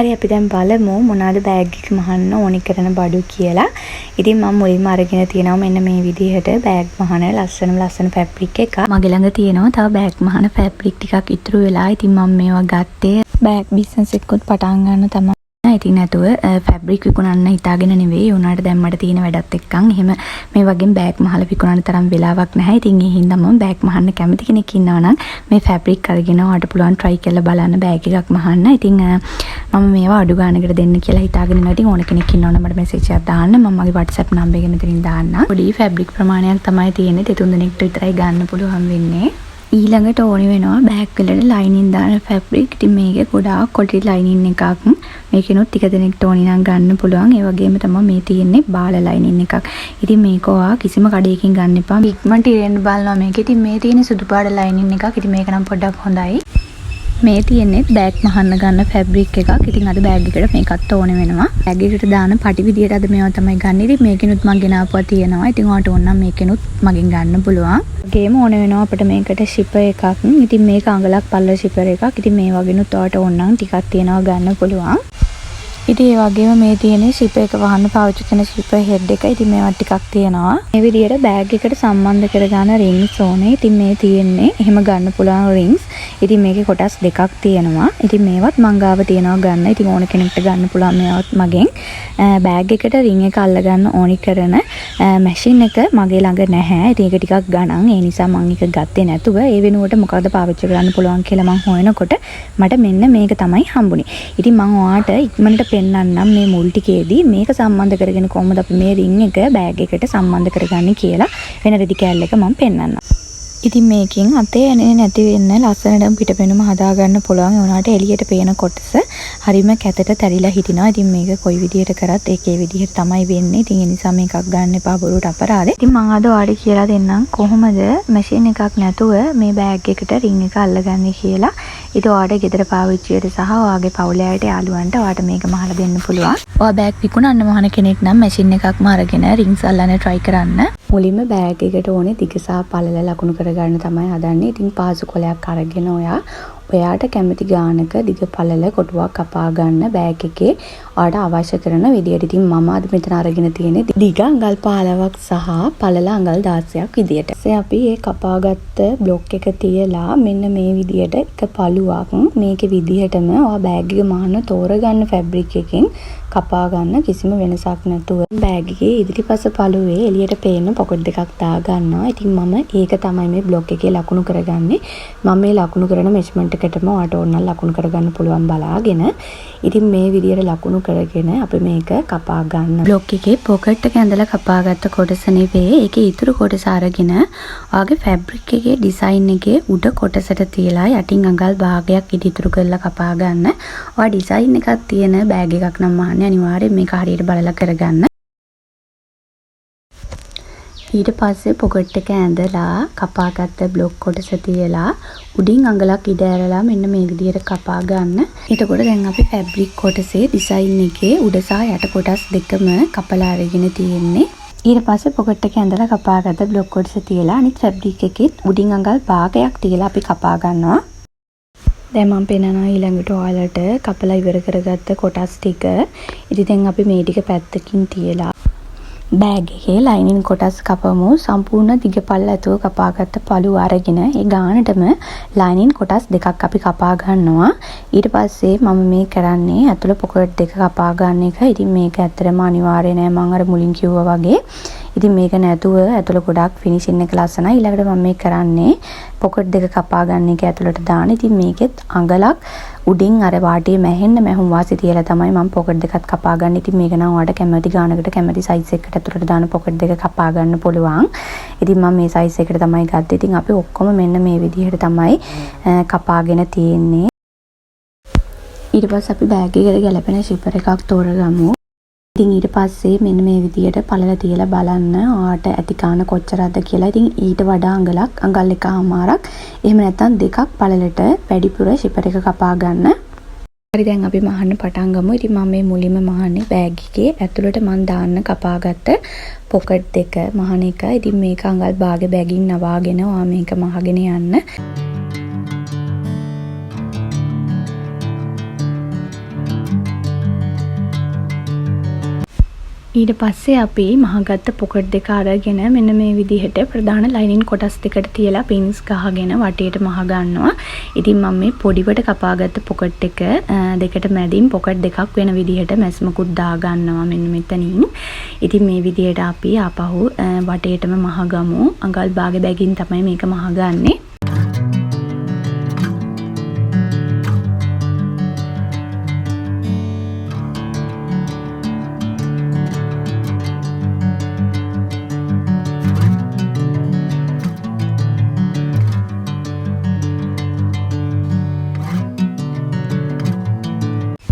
හරි අපි දැන් බලමු මොනවාද බෑග් එක මහන්න ඕනි කරන බඩු කියලා. ඉතින් මම මුලින්ම අරගෙන තියෙනවා මෙන්න මේ විදිහට බෑග් මහන ලස්සන ෆැබ්‍රික් එකක්. මගේ ළඟ තියෙනවා තව බෑග් මහන ෆැබ්‍රික් ටිකක් ඉතුරු වෙලා. ඉතින් මම මේවා ගත්තේ බෑග් බිස්නස් එකකුත් පටන් ගන්න තමයි. ඉතින් නැතුව ෆැබ්‍රික් විකුණන්න හිතාගෙන නෙවෙයි. උනාට දැන් මට තියෙන වැඩත් එක්කන් එහෙම මේ වගේ බෑග් මහලා විකුණන්න තරම් වෙලාවක් නැහැ. ඉතින් ඒ හින්දා මම බෑග් මහන්න කැමති කෙනෙක් ඉන්නවා නම් මේ ෆැබ්‍රික් අරගෙන ඔයාලට පුළුවන් try කරලා බලන්න බෑග් එකක් මහන්න. ඉතින් මම මේවා අඩු ගානකට දෙන්න කියලා හිතාගෙන ඉන්නවා. ඉතින් ඕන කෙනෙක් ඉන්නවා නම් මට මැසේජ් එකක් දාන්න. මම මගේ WhatsApp නම්බර් එක මෙතනින් දාන්නම්. පොඩි ෆැබ්‍රික් ප්‍රමාණයක් තමයි තියෙන්නේ. දෙතුන් දෙනෙක්ට විතරයි ගන්න පුළුවන් වෙන්නේ. ඊළඟට ඕනි වෙනවා බෑග් වලට ලයිනින් දාන ෆැබ්‍රික්. ඉතින් මේකේ ගොඩාක් කොටි ලයිනින් එකක්. මේකිනුත් ටික දෙනෙක්ට ඕනි නම් ගන්න පුළුවන්. ඒ වගේම තමයි මේ තියෙන්නේ බාල ලයිනින් එකක්. ඉතින් මේක ඔයා කිසිම කඩේකින් ගන්න එපා. ඉක්මනට ඉරෙන්න බලනවා මේකේ. ඉතින් මේ තියෙන සුදු පාට ලයිනින් එකක්. ඉතින් මේක නම් පොඩ්ඩක් හොඳයි. මේ තියෙන්නේ බෑග් මහන්න ගන්න ෆැබ්‍රික් එකක්. ඉතින් අද බෑග් එකට මේකත් ඕනේ වෙනවා. බෑග් එකට දාන පටි විදියට අද මේවා තමයි ගන්න. ඉතින් මේකිනුත් මම ගෙනාපුවා තියෙනවා. ඉතින් ඔයාලට ඕන නම් මේකිනුත් මගෙන් ගන්න පුළුවන්. ගේම ඕනේ වෙනවා අපිට මේකට ෂිපර් එකක්. ඉතින් මේක අඟලක් පල්ල ෂිපර් එකක්. ඉතින් මේ වගේනුත් ඔයාලට ඕන නම් ටිකක් තියනවා ගන්න පුළුවන්. ඉතින් ඒ වගේම මේ තියෙන්නේ ෂිපර් එක වහන්න පාවිච්චි කරන ෂිපර් හෙඩ් එක. ඉතින් මේවා ටිකක් තියෙනවා. මේ විදියට බෑග් එකට සම්බන්ධ කරගන්න රින්ග්ස් ඕනේ. ඉතින් මේ තියෙන්නේ එහෙම ගන්න පුළුවන් රින්ග්ස්. ඉතින් මේකේ කොටස් දෙකක් තියෙනවා. ඉතින් මේවත් මං ගාව තියෙනවා ගන්න. ඉතින් ඕන කෙනෙක්ට ගන්න පුළුවන් මේවත් මගෙන්. බෑග් එකට රින් එක අල්ල ගන්න ඕනි කරන මැෂින් එක මගේ ළඟ නැහැ. ඉතින් ඒක ටිකක් ගණන්. ඒ නිසා මං ඒක ගත්තේ නැතුව ඒ වෙනුවට මොකද්ද පාවිච්චි කරන්න පුළුවන් කියලා මං හොයනකොට මට මෙන්න මේක තමයි හම්බුනේ. ඉතින් මං ඔයාට ඉක්මනට පෙන්නන්නම් මේ මුල් ටිකේදී මේක සම්බන්ධ කරගෙන කොහොමද අපි මේ රින් එක බෑග් එකට සම්බන්ධ කරගන්නේ කියලා වෙන රෙදි කෑල්ල එක මම පෙන්නන්නම්. ඉතින් මේකෙන් අතේ ඇනේ නැති වෙන්න ලස්සනට පිටපෙනුම හදා ගන්න පුළුවන්. ඒ උනාට එළියට පේන කොටස හරිම කැතට තැරිලා හිටිනවා. ඉතින් මේක කොයි විදියට කරත් ඒකේ විදියට තමයි වෙන්නේ. ඉතින් ඒ නිසා මේකක් ගන්න එපා බොරුවට අපරාධේ. ඉතින් මම අද ඔයාලට කියලා දෙන්නම් කොහොමද මැෂින් එකක් නැතුව මේ බෑග් එකට රින් එක අල්ලගන්නේ කියලා. ඉතින් ඔයාලට ගෙදර පාවිච්චියට සහ ඔයාගේ පවුලේ අයට යාළුවන්ට ඔයාලට මේක මහලා දෙන්න පුළුවන්. ඔයා බෑග් විකුණන්න මහන කෙනෙක් නම් මැෂින් එකක්ම අරගෙන රින්ග්ස් අල්ලන්න try කරන්න. මුලින්ම බෑග් එකට ඕනේ දිග සහ පළල ලකුණු කරගන්න තමයි හදන්නේ. ඉතින් පාසු කොලයක් අරගෙන ඔයාට කැමති ගානක දිග පළල කොටුවක් කපා ගන්න බෑග් එකේ ඔයාට අවශ්‍ය කරන විදියට. ඉතින් මම අද මෙතන අරගෙන තියෙන්නේ දිග අඟල් 15ක් සහ පළල අඟල් 16ක් විදියට. ඊට අපි මේ කපාගත්ත බ්ලොක් එක තියලා මෙන්න මේ විදියට එක පළුවක් මේකේ විදියටම ඔයා බෑග් එක මහන්න තෝරගන්න ෆැබ්‍රික් එකකින් කපා ගන්න කිසිම වෙනසක් නැතුව බෑග් එකේ ඉදිරිපස පළුවේ එළියට පේන පොකට් දෙකක් දා ගන්නවා. ඉතින් මම ඒක තමයි මේ බ්ලොක් එකේ ලකුණු කරගන්නේ. මම මේ ලකුණු කරන මෙෂර්මන්ට් එකටම ඔයාට ඕන නම් ලකුණු කරගන්න පුළුවන් බලාගෙන. ඉතින් මේ විදියට ලකුණු කරගෙන අපි මේක කපා ගන්න. බ්ලොක් එකේ පොකට් එක ඇඳලා කපාගත්ත කොටස නෙවෙයි. ඒකේ ඉතුරු කොටස අරගෙන ඔයාගේ ෆැබ්‍රික් එකේ ඩිසයින් එකේ උඩ කොටසට තියලා යටින් අඟල් භාගයක් ඉදිරි කරලා කපා ගන්න. ඔයා ඩිසයින් එකක් තියෙන බෑග් එකක් නම් අනිවාර්යෙන් මේක හරියට බලලා කරගන්න. ඊට පස්සේ පොකට් එක ඇඳලා කපාගත්ත බ්ලොක් කොටස තියලා උඩින් අඟලක් ඉඩ ඇරලා මෙන්න මේ විදිහට කපා ගන්න. එතකොට දැන් අපි ෆැබ්‍රික් කොටසේ ඩිසයින් එකේ උඩ සහ යට කොටස් දෙකම කපලා අරගෙන තියෙන්නේ. ඊට පස්සේ පොකට් එක ඇඳලා කපාගත්ත බ්ලොක් කොටස තියලා අනිත් ෆැබ්‍රික් එකෙත් උඩින් අඟල් භාගයක් තියලා අපි කපා ගන්නවා. දැන් මම පෙන්නනවා ඊළඟට ඔයාලට කපලා ඉවර කරගත්ත කොටස් ටික. ඉතින් දැන් අපි මේ ටික පැත්තකින් තියලා බෑග් එකේ ලයිනින් කොටස් කපමු. සම්පූර්ණ දිග පල්ල ඇතුව කපාගත්ත පළු අරගෙන ඒ ගානටම ලයිනින් කොටස් දෙකක් අපි කපා ගන්නවා. ඊට පස්සේ මම මේ කරන්නේ ඇතුළ පොකට් දෙක කපා ගන්න එක. ඉතින් මේක ඇත්තටම අනිවාර්ය නෑ මම අර මුලින් කිව්වා වගේ. ඉතින් මේක නැතුව ඇතුළ ගොඩක් ෆිනිෂින් එක ලස්සනයි. ඊළඟට මම මේ කරන්නේ පොකට් දෙක කපා ගන්න එක ඇතුළට දාන. ඉතින් මේකෙත් අඟලක් උඩින් අර වාටියේ මැහෙන්න මැහුම් වාසි තියලා තමයි මම පොකට් දෙකක් කපා ගන්න. ඉතින් මේක නම් ඔයාලට කැමති ගානකට කැමති සයිස් එකකට ඇතුළට දාන පොකට් දෙක කපා ගන්න පුළුවන්. ඉතින් මම මේ සයිස් එකට තමයි ගත්තේ. ඉතින් අපි ඔක්කොම මෙන්න මේ විදිහට තමයි කපාගෙන තියෙන්නේ. ඊට පස්සේ අපි බෑග් එකට ගැලපෙන ෂිපර් එකක් තෝරගමු. ඉතින් ඊට පස්සේ මෙන්න මේ විදියට පළල තියලා බලන්න ඔයාට ඇති කාණ කොච්චරද කියලා. ඉතින් ඊට වඩා අඟල් එකමාරක් එහෙම නැත්නම් දෙකක් පළලට වැඩිපුර ෂිපර් එක කපා ගන්න. හරි දැන් අපි මහන්න පටන් ගමු. ඉතින් මම මේ මුලින්ම මහන්නේ බෑග් එකේ ඇතුළට මම දාන්න කපාගත්ත පොකට් දෙක මහන එක. ඉතින් මේක අඟල් භාගෙ බෑගින් නවාගෙන ඔයා මේක මහගෙන යන්න. ඊට පස්සේ අපි මහගත්ත පොකට් දෙක අරගෙන මෙන්න මේ විදිහට ප්‍රධාන ලයිනින් කොටස් දෙකට තියලා පින්ස් ගහගෙන වටේට මහ ගන්නවා. ඉතින් මම මේ පොඩිවට කපාගත්ත පොකට් එක දෙකට මැදින් පොකට් දෙකක් වෙන විදිහට මැස්මකුත් දා ගන්නවා මෙන්න මෙතනින්. ඉතින් මේ විදිහට අපි ආපහු වටේටම මහ ගමු. අඟල් භාගේ බැගින් තමයි මේක මහ ගන්නේ.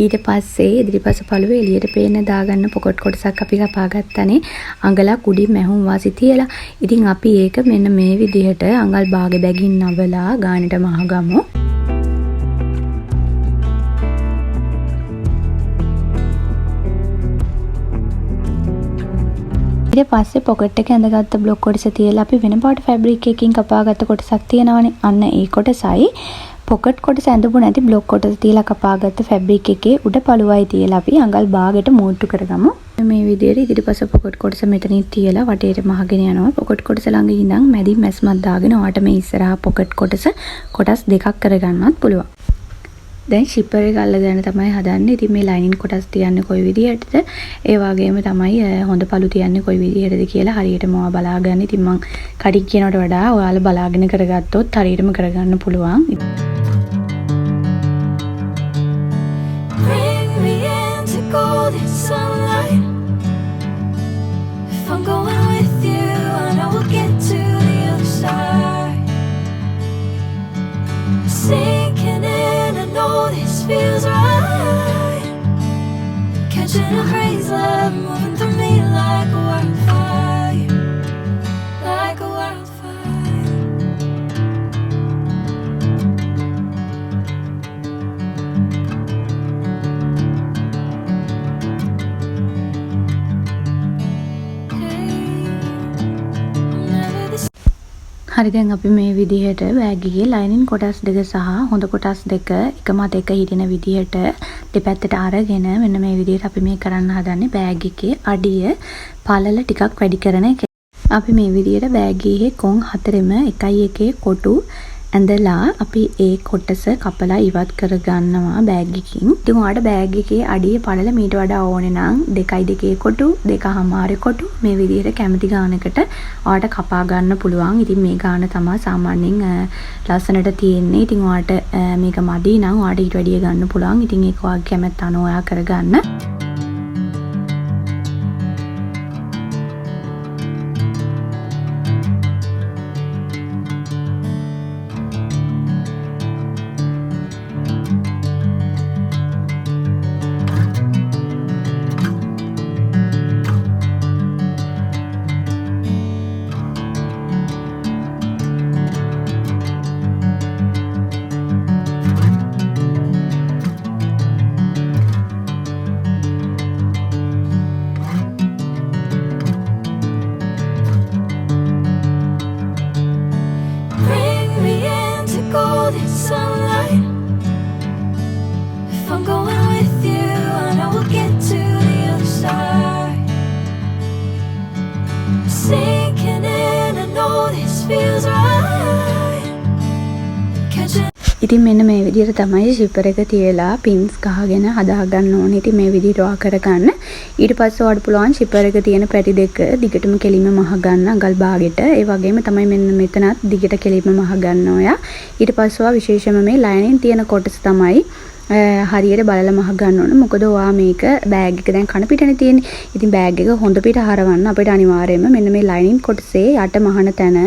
ඊට පස්සේ ඉදිරිපස පළුවේ එළියට පේන්න දාගන්න පොකට් කොටසක් අපි කපා ගත්තනේ අඟලක් උඩින් මැහුම් වාසි තියලා. ඉතින් අපි ඒක මෙන්න මේ විදිහට අඟල් භාගෙ බැගින් නවලා ගානට මහගමු. ඊට පස්සේ පොකට් එක ඇඳගත්ත බ්ලොක් කොටස තියලා අපි වෙන පාට ෆැබ්‍රික් එකකින් කපාගත්ත කොටසක් තියෙනවනේ. අන්න ඒ කොටසයි පොකට් කොටස ඇඳපු නැති බ්ලොක් කොටස තියලා කපාගත්ත ෆැබ්‍රික් එකේ උඩ පළුවයි තියලා අපි අඟල් භාගයට මූට්ටු කරගමු. මේ විදිහට ඉදිරිපස පොකට් කොටස මෙතනින් තියලා වටේට මහගෙන යනවා. පොකට් කොටස ළඟ ඉඳන් මැදින් මැස්මක් දාගෙන ඔයාට මේ ඉස්සරහා පොකට් කොටස් දෙකක් කරගන්නවත් පුළුවන්. දැන් ෂිපර් එක අල්ලගෙන තමයි හදන්නේ. ඉතින් මේ ලයිනින් කොටස් තියන්නේ කොයි විදිහටද? ඒ වගේම තමයි හොඳ පළු තියන්නේ කොයි විදිහටද කියලා හරියටම ඔයා බලාගන්න. ඉතින් මං කටින් කියනවට වඩා ඔයාලා බලාගෙන කරගත්තොත් හරියටම කරගන්න පුළුවන්. Golden sunlight. If I'm going with you, I know we'll get to the other side. Sinking in, I know this feels right. Catching a breeze, love moving through me like a wildfire, like a wildfire. හරි දැන් අපි මේ විදිහට bag එකේ lining කොටස් දෙක සහ හොඳ කොටස් දෙක එක මත එක හිටින විදිහට දෙපැත්තට අරගෙන මෙන්න මේ විදිහට අපි මේ කරන්න හදන්නේ බෑග් එකේ අඩිය පළල ටිකක් වැඩි කරන එක. අපි මේ විදිහට බෑග් එකේ කොන් හතරෙම 1:1 කොටු ඇඳලා අපි ඒ කොටස කපලා ඉවත් කරගන්නවා බෑග් එකකින්. ඉතින් ඔයාලට බෑග් එකේ අඩිය පළල මීට වඩා ඕනේ නම් 2:2 කොටු 2:5 කොටු මේ විදිහට කැමති ගානකට ඔයාලට කපා ගන්න පුළුවන්. ඉතින් මේ ගාන තමයි සාමාන්‍යයෙන් ලස්සනට තියෙන්නේ. ඉතින් ඔයාලට මේක මදි නම් ඔයාලට ඊට වැඩිය ගන්න පුළුවන්. ඉතින් ඒක ඔයාගේ කැමැත්ත අනුව ඔයා කරගන්න. Golden sunlight. If I'm going with you, I know we'll get to the other side. Sinking in, I know this feels right. Catching. ඉතින් මෙන්න මේ විදිහට තමයි ෂිපර් එක තියලා පින්ස් ගහගෙන හදා ගන්න ඕනේ. ඉතින් මේ විදිහට වා කරගන්න. ඊට පස්සේ ඔයාලට පුළුවන් ෂිපර් එක තියෙන පැටි දෙක දිගටම කෙලින්ම මහ ගන්න අඟල් භාගෙට. ඒ වගේම තමයි මෙන්න මෙතනත් දිගට කෙලින්ම මහ ගන්න ඔයා. ඊට පස්සේ ඔයා විශේෂයෙන්ම මේ ලයිනින් තියෙන කොටස තමයි හරියට බලලා මහ ගන්න ඕන. මොකද ඔයා මේක බෑග් එක දැන් කන පිටනේ තියෙන්නේ. ඉතින් බෑග් එක හොඳ පිට හරවන්න අපිට අනිවාර්යයෙන්ම මෙන්න මේ ලයිනින් කොටසේ යට මහන තැන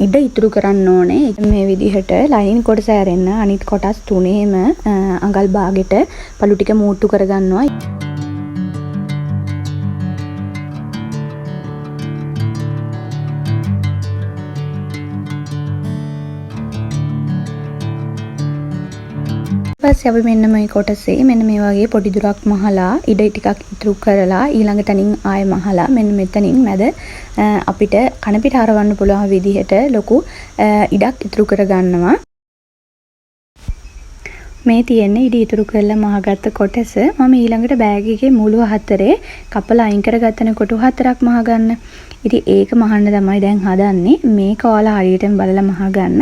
ඉඩ ඉතුරු කරන්න ඕනේ. මේ විදිහට ලයිනින් කොටස ඇරෙන්න අනිත් කොටස් තුනේම අඟල් භාගෙට පළු ටික මූට්ටු කරගන්නවා. ඊපස්සේ අපි මෙන්න මේ කොටසේ මෙන්න මේ වගේ පොඩි දුරක් මහලා ඉඩ ටිකක් ඉතුරු කරලා ඊළඟ තැනින් ආයෙ මහලා මෙන්න මෙතනින් මැද අපිට කන පිට හරවන්න පුළුවන් විදිහට ලොකු ඉඩක් ඉතුරු කර ගන්නවා. මේ තියෙන්නේ ඉඩ ඉතුරු කරලා මහගත්ත කොටස. මම ඊළඟට බෑග් එකේ මුළු හතරේ කපලා අයින් කරගත්තන කොටු හතරක් මහ ගන්න. ඉතින් ඒක මහන්න තමයි දැන් හදන්නේ. මේක ඔයාලා හරියටම බලලා මහ ගන්න.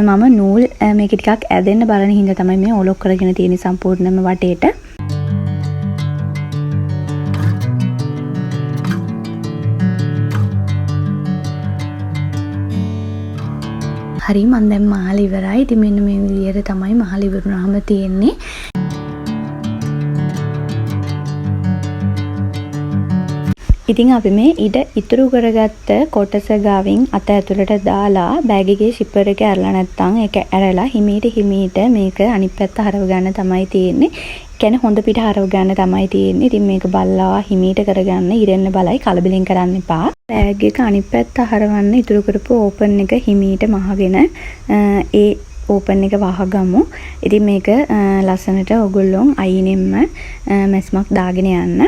මම නූල් මේක ටිකක් ඇදෙන්න බලන හින්දා තමයි මේ ඔලොක් කරගෙන තියෙන්නේ සම්පූර්ණයෙන්ම වටේට. හරි මම දැන් මහල ඉවරයි. ඉතින් මෙන්න මේ විදියට තමයි මහල ඉවරුනහම තියෙන්නේ. ඉතින් අපි මේ ඉඩ ඉතුරු කරගත්ත කොටස ගාවින් අත ඇතුළට දාලා බෑග් එකේ ෂිපර් එක ඇරලා නැත්තම් ඒක ඇරලා හිමීට මේක අනිත් පැත්ත හරව ගන්න තමයි තියෙන්නේ. කියන්නේ හොඳ පිට හරව ගන්න තමයි තියෙන්නේ. ඉතින් මේක බල්ලා හිමීට කරගන්න ඉරෙන්න බලයි කලබලෙන් කරන්න එපා. බෑග් එක අනිත් පැත්ත හරවන්න ඉතුරු කරපු ඕපන් එක හිමීට මහගෙන ඒ ඕපන් එක වහගමු. ඉතින් මේක ලස්සනට ඔයගොල්ලෝ අයිනෙන්ම මැස්මක් දාගෙන යන්න.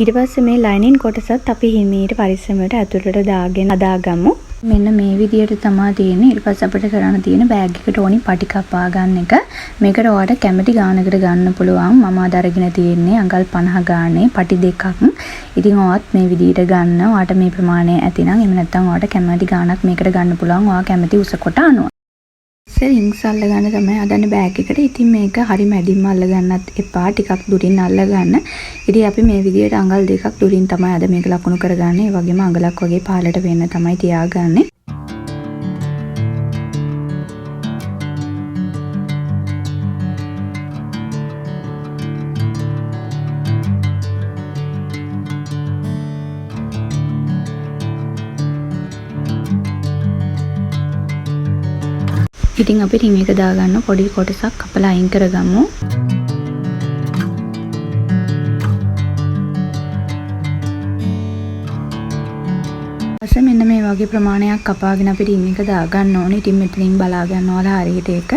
ඊට පස්සේ මේ ලයිනින් කොටසත් අපි හිමීට පරිස්සමට ඇතුළට දාගෙන අදාගමු. මෙන්න මේ විදියට තමයි තියෙන්නේ. ඊට පස්සේ අපිට කරන්න තියෙන බෑග් එකට ඕනි පටි කපා ගන්න එක. මේකට ඔයාලට කැමති ගානකට ගන්න පුළුවන්. මම අද අරගෙන තියෙන්නේ අඟල් 50 ගානේ පටි දෙකක්. ඉතින් ඔයත් මේ විදියට ගන්න. ඔයාලට මේ ප්‍රමාණය ඇතිනම් එහෙම නැත්නම් ඔයාලට කැමති ගානක් මේකට ගන්න පුළුවන්. ඔයා කැමති උස කොට අනුව. රින්ග්ස් අල්ල ගන්න තමයි හදන්නේ බෑග් එකට. ඉතින් මේක හරි මැදින්ම අල්ල ගන්නත් එපා. ටිකක් දුරින් අල්ල ගන්න. ඉතින් අපි මේ විදියට අඟල් දෙකක් දුරින් තමයි අද මේක ලකුණු කරගන්නේ. ඒ වගේම අඟලක් වගේ පහළට වෙන්න තමයි තියාගන්නේ. ඉතින් අපි රින් එක දාගන්න පොඩි කොටසක් කපලා අයින් කරගමු. ඊපස්සේ මෙන්න මේ වගේ ප්‍රමාණයක් කපාගෙන අපි රින් එක දාගන්න ඕනේ. ඉතින් මෙතනින් බලා ගන්නවා හරියට ඒක.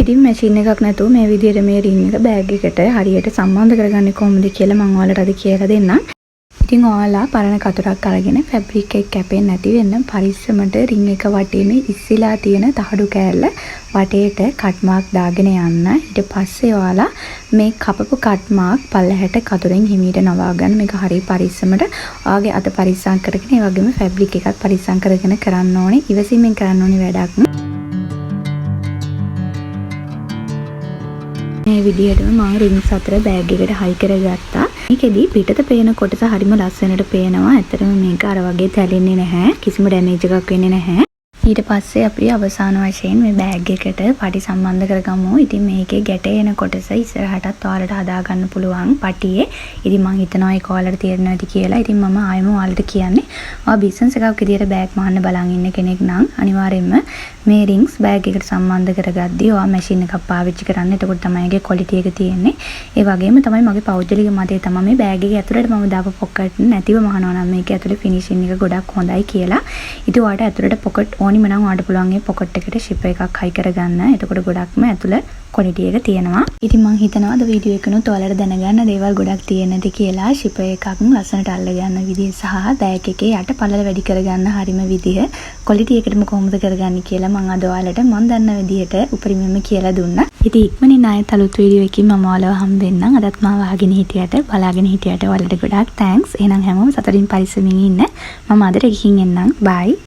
ඉතින් මැෂින් එකක් නැතුව මේ විදිහට මේ රින් එක බෑග් එකට හරියට සම්බන්ධ කරගන්නේ කොහොමද කියලා මම ඔයාලට අද කියලා දෙන්නම්. ඉතින් ඔයාලා පරණ කතරක් අරගෙන ෆැබ්‍රික් එක කැපෙන්නේ නැති වෙන්න පරිස්සමට රින් එක වටේ මේ ඉස්සිලා තියෙන තහඩු කෑල්ල වටේට කට් මාක් දාගෙන යන්න. ඊට පස්සේ ඔයාලා මේ කපපු කට් මාක් පල්ලහැට කතුරෙන් හිමීට නවා ගන්න. මේක හරිය පරිස්සමට ඔයාගේ අත පරිස්සම් කරගෙන ඒ වගේම ෆැබ්‍රික් එකත් පරිස්සම් කරගෙන කරන්න ඕනේ. ඉවසීමෙන් කරන්න ඕනේ වැඩක්. මේ විදිහටම මම රින්ග්ස් අතර බෑග් එකට හයි කරගත්තා. මේකෙදි පිටත පේන කොටස හරිම ලස්සනට පේනවා. ඇත්තටම මේක අර වගේ තැලෙන්නේ නැහැ. කිසිම ඩැමේජ් එකක් වෙන්නේ නැහැ. ඊට පස්සේ අපි අවසාන වශයෙන් මේ බෑග් එකට පටි සම්බන්ධ කරගමු. ඉතින් මේකේ ගැටේ එන කොටස ඉස්සරහටත් ඔයාලට හදා ගන්න පුළුවන් පටියේ. ඉතින් මම හිතනවා ඒක ඔයාලට තේරෙන්නේ නැති කියලා. ඉතින් මම ආයෙම ඔයාලට කියන්නේ ඔයා බිස්නස් එකක් විදියට බෑග් මහන්න බලන් ඉන්න කෙනෙක් නම් අනිවාර්යයෙන්ම මේ රින්ග්ස් බෑග් එකට සම්බන්ධ කරගද්දී ඔයා මැෂින් එකක් පාවිච්චි කරන්න. එතකොට තමයි ඒකේ ක්වොලිටි එක තියෙන්නේ. ඒ වගේම තමයි මගේ පෞද්ගලික මතය තමයි මේ බෑග් එකේ ඇතුළට මම දාපු පොකට් නැතිව මහනවා නම් මේකේ ඇතුළේ ෆිනිෂින් එක ගොඩක් හොඳයි කියලා. ඉතින් ඔයාලට ඇතුළට පොකට් ඕනිම නම් ඔයාලට පුළුවන් මේ පොකට් එකට ෂිප් එකක් හයි කරගන්න. එතකොට ගොඩක්ම ඇතුළ ක්වොලිටි එක තියෙනවා. ඉතින් මම හිතනවා අද වීඩියෝ එකනොත් ඔයාලට දැනගන්න දේවල් ගොඩක් තියෙනද කියලා. ෂිප් එකක් ලස්සනට අල්ල ගන්න විදිහ සහ බෑග් එකේ යට පළල වැඩි කරගන්න හරිම විදිහ ක්වොලිටි එකටම කොහොමද කරගන්නේ කියලා මම අද ඔයාලට මම දන්න විදිහට උපරිමයෙන්ම කියලා දුන්නා. ඉතින් ඉක්මනින් ආයෙත් අලුත් වීඩියෝ එකකින් මම ඔයාලව හම්බෙන්නම්. අදත් මාව අහගෙන හිටියට බලාගෙන හිටියට ඔයාලට ගොඩාක් තෑන්ක්ස්. එහෙනම් හැමෝම සතුටින් පරිස්සමින් ඉන්න. මම අදට ගිහින් එන්නම්. බයි.